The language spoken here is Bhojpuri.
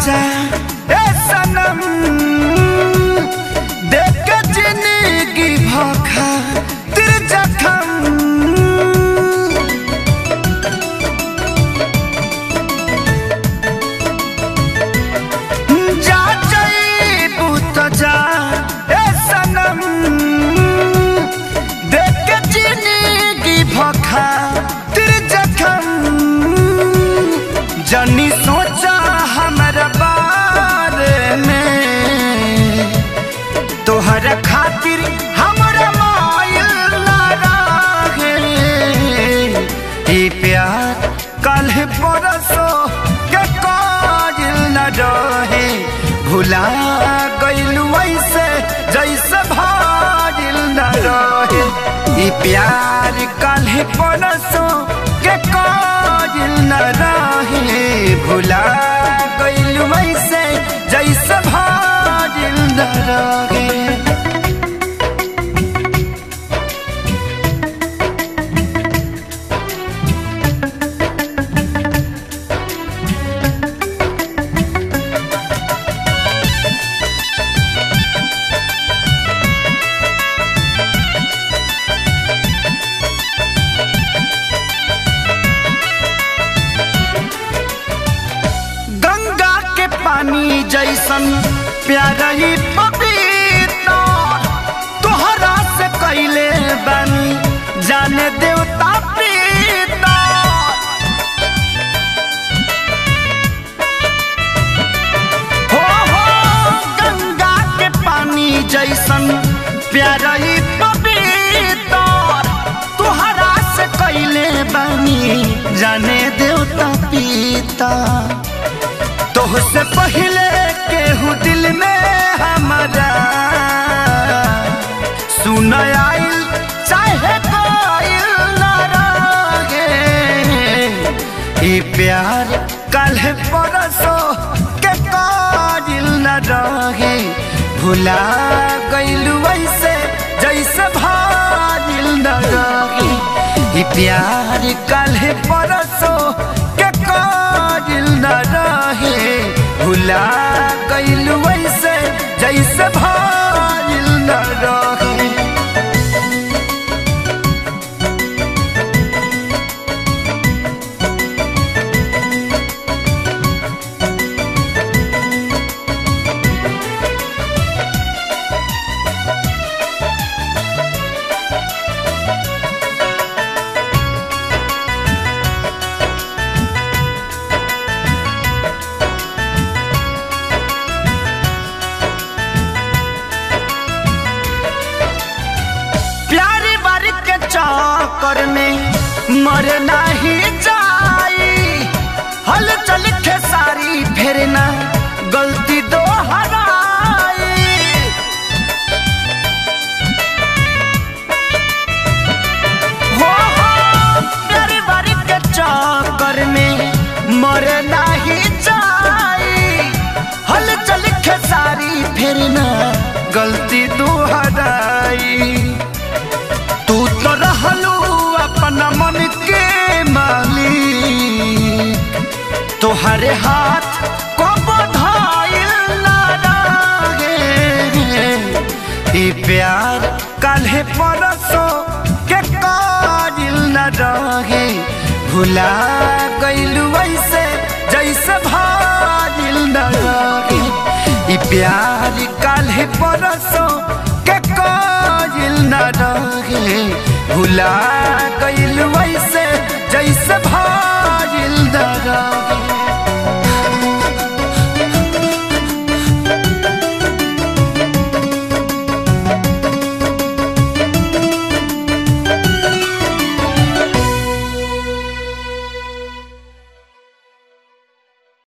जा ए सनम देख के जिंदगी भोखा तेरे जख्म जा जाइबू तो जा ए सनम देख के जिंदगी भोखा तेरे जख्म जनी सोचा हमारा बारे में तोहर खातिर हमारा मायल ना रहे ई प्यार कल परसो के काजिल न रहे भुला गइलू ऐसे जैसे भाजिल न रहे ई प्यार कल परसो के काजिल न रहे भुला गइलू ऐसे जैसे भाजिल न रहे। पानी जैसन प्यारा ही पपीता तोहरा से कैले बनी जाने देवता पीता हो गंगा के पानी जैसन प्यारा ही पपीता तोहरा से कैले बनी जाने देवता पीता तोहसे पहले केहू दिल में हमारा सुन आइल चाहे कोइल न रहे ई प्यार कल परसो के काजिल न रहे भुला गइलू ऐसे जैसे भाजिल न रहे ई प्यार कल परसो के काजिल न रहे भुला गइलू ऐसे जैसे भाजिल न रहे। चक्कर में मर नहीं जाई हल चल के सारी फेरना गलती दोहराई हो प्यारी बारी के चक्कर में मर नहीं जाई हल चल के सारी फेरना गलती दोहराई तू तो रहलू अपना मन के मालिक तोहरे हाथ को बधाइल ना रहे ई प्यार काल्हे परसो के काजिल न रहे भुला गइलू ऐसे जैसे भाजिल न रहे ई प्यार काल्हे परसो के काजिल न रहे भुला